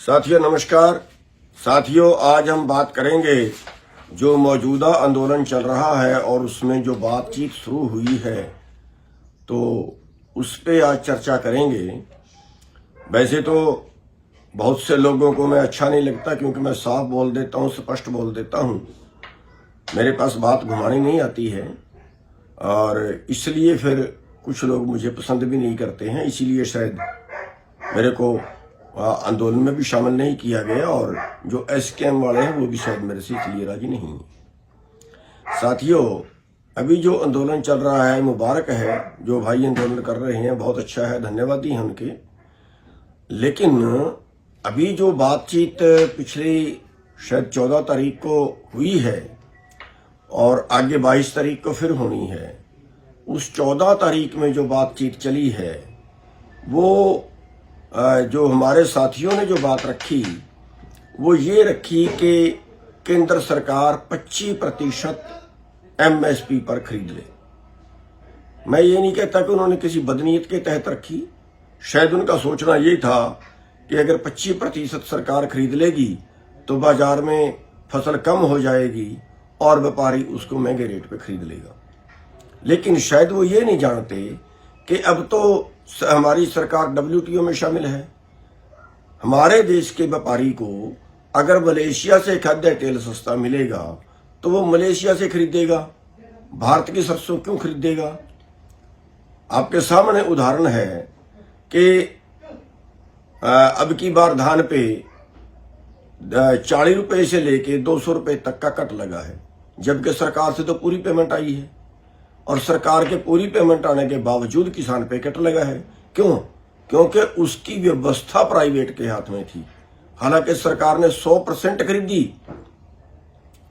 साथियों नमस्कार। साथियों आज हम बात करेंगे जो मौजूदा आंदोलन चल रहा है और उसमें जो बातचीत शुरू हुई है तो उस पे आज चर्चा करेंगे। वैसे तो बहुत से लोगों को मैं अच्छा नहीं लगता क्योंकि मैं साफ बोल देता हूँ, स्पष्ट बोल देता हूँ, मेरे पास बात घुमानी नहीं आती है और इसलिए फिर कुछ लोग मुझे पसंद भी नहीं करते हैं, इसीलिए शायद मेरे को आंदोलन में भी शामिल नहीं किया गया और जो एसकेएम वाले हैं वो भी शायद मेरे से इसलिए राजी नहीं है। साथियों अभी जो आंदोलन चल रहा है मुबारक है, जो भाई आंदोलन कर रहे हैं बहुत अच्छा है, धन्यवादी हैं उनके। लेकिन अभी जो बातचीत पिछली शायद 14 तारीख को हुई है और आगे 22 तारीख को फिर होनी है, उस 14 तारीख में जो बातचीत चली है वो जो हमारे साथियों ने जो बात रखी वो ये रखी कि केंद्र सरकार 25% एमएसपी पर खरीद ले। मैं ये नहीं कहता कि उन्होंने किसी बदनीयत के तहत रखी, शायद उनका सोचना ये था कि अगर 25% सरकार खरीद लेगी तो बाजार में फसल कम हो जाएगी और व्यापारी उसको महंगे रेट पे खरीद लेगा। लेकिन शायद वो ये नहीं जानते कि अब तो हमारी सरकार WTO में शामिल है। हमारे देश के व्यापारी को अगर मलेशिया से खाद्य तेल सस्ता मिलेगा तो वो मलेशिया से खरीदेगा, भारत की सरसों क्यों खरीदेगा? आपके सामने उदाहरण है कि अब की बार धान पे 40 रुपए से लेके 200 रुपए तक का कट लगा है, जबकि सरकार से तो पूरी पेमेंट आई है और सरकार के पूरी पेमेंट आने के बावजूद किसान पे कट लगा है। क्यों? क्योंकि उसकी व्यवस्था प्राइवेट के हाथ में थी। हालांकि सरकार ने 100% खरीदी,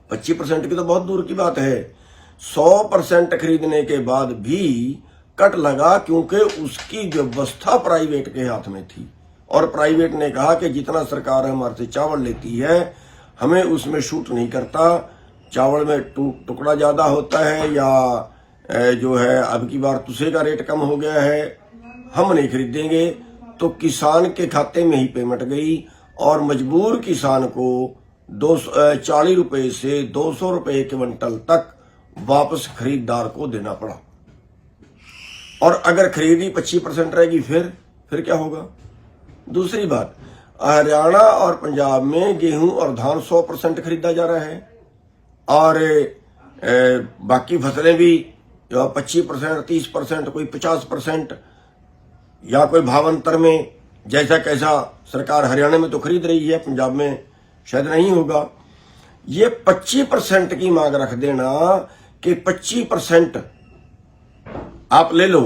25% की तो बहुत दूर की बात है। 100% खरीदने के बाद भी कट लगा क्योंकि उसकी व्यवस्था प्राइवेट के हाथ में थी और प्राइवेट ने कहा कि जितना सरकार हमारे से चावल लेती है हमें उसमें शूट नहीं करता, चावल में टुकड़ा ज्यादा होता है या जो है अब की बार तुसे का रेट कम हो गया है, हम नहीं खरीदेंगे। तो किसान के खाते में ही पेमेंट गई और मजबूर किसान को 40 रुपए से 200 रुपए क्विंटल तक वापस खरीदार को देना पड़ा। और अगर खरीदी 25% रहेगी फिर क्या होगा? दूसरी बात, हरियाणा और पंजाब में गेहूं और धान 100% खरीदा जा रहा है और बाकी फसलें भी 25%, 30%, कोई 50% या कोई भावांतर में जैसा कैसा सरकार हरियाणा में तो खरीद रही है, पंजाब में शायद नहीं होगा। ये 25% की मांग रख देना कि 25% आप ले लो,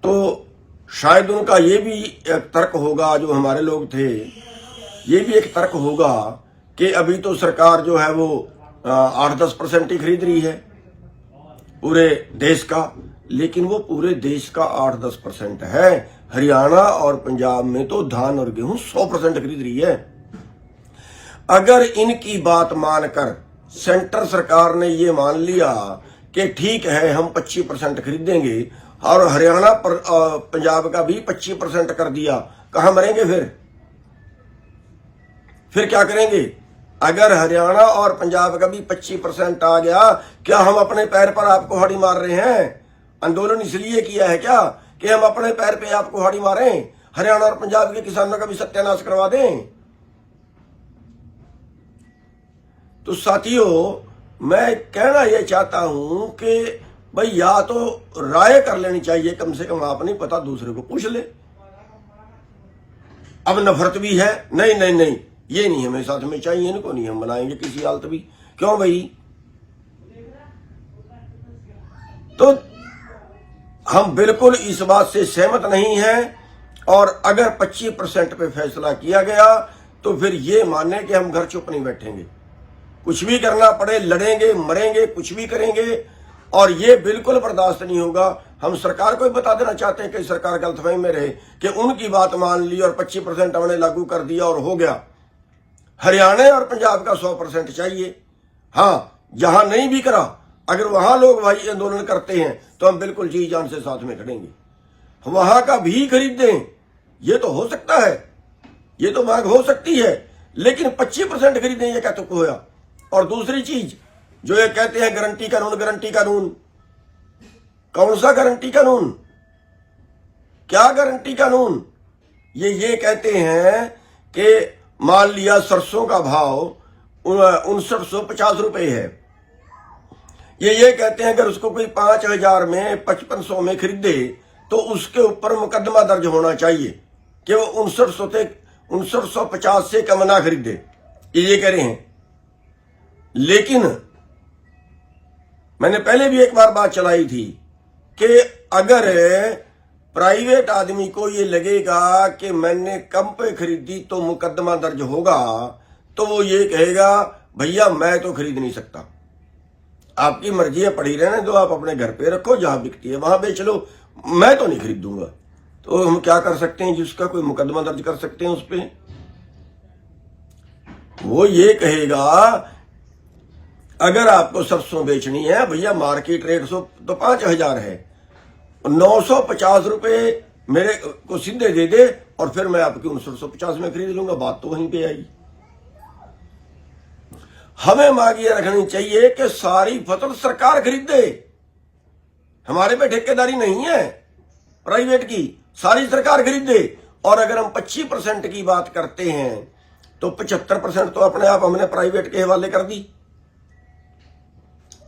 तो शायद उनका ये भी एक तर्क होगा, जो हमारे लोग थे ये भी एक तर्क होगा कि अभी तो सरकार जो है वो 8-10% ही खरीद रही है पूरे देश का, लेकिन वो पूरे देश का 8-10% है। हरियाणा और पंजाब में तो धान और गेहूं 100% खरीद रही है। अगर इनकी बात मानकर सेंटर सरकार ने ये मान लिया कि ठीक है हम 25% खरीदेंगे और हरियाणा पर पंजाब का भी 25% कर दिया, कहां मरेंगे फिर क्या करेंगे? अगर हरियाणा और पंजाब का भी 25% आ गया, क्या हम अपने पैर पर आपको हाड़ी मार रहे हैं? आंदोलन इसलिए किया है क्या कि हम अपने पैर पे आपको हाड़ी मारें, हरियाणा और पंजाब के किसानों का भी सत्यानाश करवा दें? तो साथियों मैं कहना यह चाहता हूं कि भाई या तो राय कर लेनी चाहिए, कम से कम आप नहीं पता दूसरे को पूछ ले। अब नफरत भी है, नहीं ये नहीं हमें साथ में चाहिए, इनको नहीं हम बनाएंगे किसी हालत भी। क्यों भाई? तो हम बिल्कुल इस बात से सहमत नहीं हैं और अगर 25% पे फैसला किया गया तो फिर ये माने कि हम घर चुप नहीं बैठेंगे, कुछ भी करना पड़े लड़ेंगे, मरेंगे, कुछ भी करेंगे और ये बिल्कुल बर्दाश्त नहीं होगा। हम सरकार को भी बता देना चाहते हैं कि सरकार गलतफहमी में रहे कि उनकी बात मान ली और 25% हमने लागू कर दिया और हो गया। हरियाणा और पंजाब का 100% चाहिए। हाँ, जहां नहीं भी करा, अगर वहां लोग भाई आंदोलन करते हैं तो हम बिल्कुल जी जान से साथ में खड़ेंगे, वहां का भी खरीद दें, ये तो हो सकता है। ये तो मांग हो सकती है, लेकिन 25% खरीदें ये क्या तुक होया। और दूसरी चीज जो ये कहते हैं गारंटी कानून, गारंटी कानून, कौन सा गारंटी कानून, क्या गारंटी कानून। ये कहते हैं कि मान लिया सरसों का भाव 5950 रुपए है, ये कहते हैं अगर उसको कोई 5000 में 5500 में खरीदे तो उसके ऊपर मुकदमा दर्ज होना चाहिए कि वो 5950 से कम ना खरीदे, ये कह रहे हैं। लेकिन मैंने पहले भी एक बार बात चलाई थी कि अगर प्राइवेट आदमी को ये लगेगा कि मैंने कम पे खरीदी तो मुकदमा दर्ज होगा, तो वो ये कहेगा भैया मैं तो खरीद नहीं सकता, आपकी मर्जी है, पड़ी रहने दो, आप अपने घर पे रखो, जहां बिकती है वहां बेच लो, मैं तो नहीं खरीदूंगा। तो हम क्या कर सकते हैं, जिसका कोई मुकदमा दर्ज कर सकते हैं उस पर। वो ये कहेगा अगर आपको सरसों बेचनी है भैया मार्केट रेट तो 5000 है, 950 रुपए मेरे को सीधे दे दे और फिर मैं आपकी 5950 में खरीद लूंगा। बात तो वहीं पे आई। हमें मांग ये रखनी चाहिए कि सारी फसल सरकार खरीदे, हमारे पे ठेकेदारी नहीं है प्राइवेट की, सारी सरकार खरीदे। और अगर हम 25% की बात करते हैं तो 75% तो अपने आप हमने प्राइवेट के हवाले कर दी,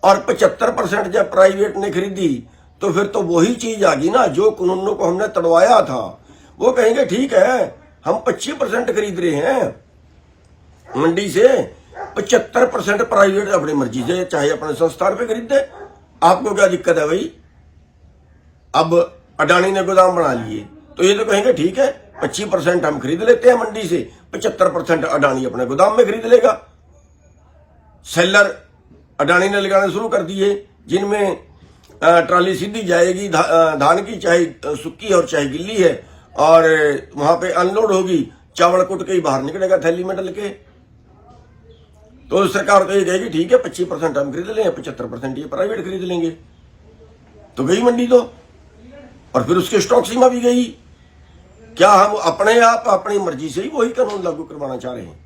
और 75% जब प्राइवेट ने खरीदी तो फिर तो वही चीज आ गई ना जो कानूनों को हमने तड़वाया था। वो कहेंगे ठीक है हम 25% खरीद रहे हैं मंडी से, 75% प्राइवेट अपनी मर्जी से चाहे अपने संस्थान पे खरीद दे, आपको क्या दिक्कत है भाई। अब अडानी ने गोदाम बना लिए तो ये तो कहेंगे ठीक है 25% हम खरीद लेते हैं मंडी से, 75% अडानी अपने गोदाम में खरीद लेगा। सेलर अडानी ने लगाने शुरू कर दिए जिनमें ट्राली सीधी जाएगी धान की, चाहे सुक्की और चाहे गिल्ली है, और वहां पे अनलोड होगी, चावल कुट के ही बाहर निकलेगा थैली में डल के। तो सरकार तो ये कहेगी ठीक है 25% हम खरीद लेंगे, 75% ये प्राइवेट खरीद लेंगे, तो गई मंडी तो, और फिर उसके स्टॉक सीमा भी गई। क्या हम अपने आप अपनी मर्जी से ही वही कानून लागू करवाना चाह रहे हैं।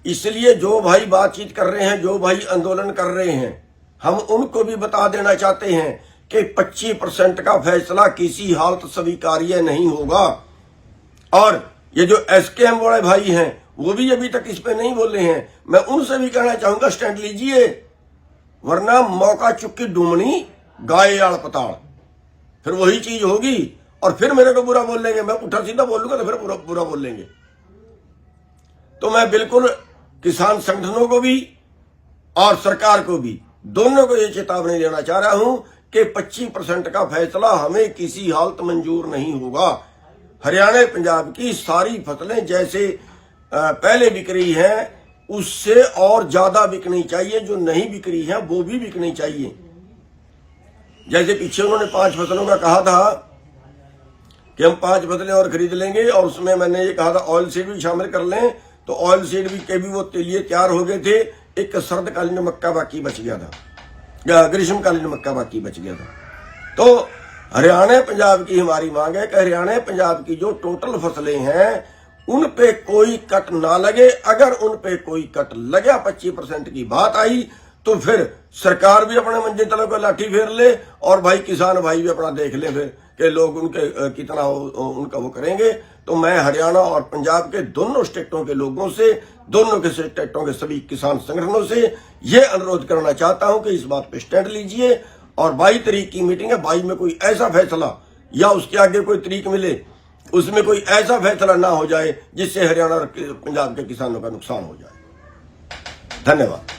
इसलिए जो भाई बातचीत कर रहे हैं, जो भाई आंदोलन कर रहे हैं, हम उनको भी बता देना चाहते हैं कि 25% का फैसला किसी हालत स्वीकार्य नहीं होगा। और ये जो एसकेएम वाले भाई हैं वो भी अभी तक इस पे नहीं बोले हैं, मैं उनसे भी कहना चाहूंगा स्टैंड लीजिए, वरना मौका चुक्की डूमनी गाय आड़ पताड़, फिर वही चीज होगी और फिर मेरे को बुरा बोल लेंगे। मैं पुट्ठा सीधा बोलूंगा तो फिर बुरा बोल लेंगे। तो मैं बिल्कुल किसान संगठनों को भी और सरकार को भी, दोनों को ये चेतावनी देना चाह रहा हूं कि 25% का फैसला हमें किसी हालत मंजूर नहीं होगा। हरियाणा पंजाब की सारी फसलें जैसे पहले बिक रही हैं उससे और ज्यादा बिकनी चाहिए, जो नहीं बिक रही है वो भी बिकनी चाहिए। जैसे पीछे उन्होंने 5 फसलों का कहा था कि हम 5 फसलें और खरीद लेंगे, और उसमें मैंने ये कहा था ऑयल सीड भी शामिल कर लें, तो ऑयल सीड भी के भी वो लिए तैयार हो गए थे। एक सर्दकालीन मक्का बाकी बच गया था, ग्रीष्मकालीन मक्का बाकी बच गया था। तो हरियाणा पंजाब की हमारी मांग है कि हरियाणा पंजाब की जो टोटल फसलें हैं उन पे कोई कट ना लगे। अगर उन पे कोई कट लगे, 25% की बात आई, तो फिर सरकार भी अपने मंजे तले को लाठी फेर ले और भाई किसान भाई भी अपना देख ले फिर कि लोग उनके कितना उनका वो करेंगे। तो मैं हरियाणा और पंजाब के दोनों स्टेटों के लोगों से, दोनों के स्टेटों के सभी किसान संगठनों से ये अनुरोध करना चाहता हूं कि इस बात पे स्टैंड लीजिए। और 22 तारीख की मीटिंग है, 22 में कोई ऐसा फैसला या उसके आगे कोई तारीख मिले, उसमें कोई ऐसा फैसला ना हो जाए जिससे हरियाणा और पंजाब के किसानों का नुकसान हो जाए। धन्यवाद।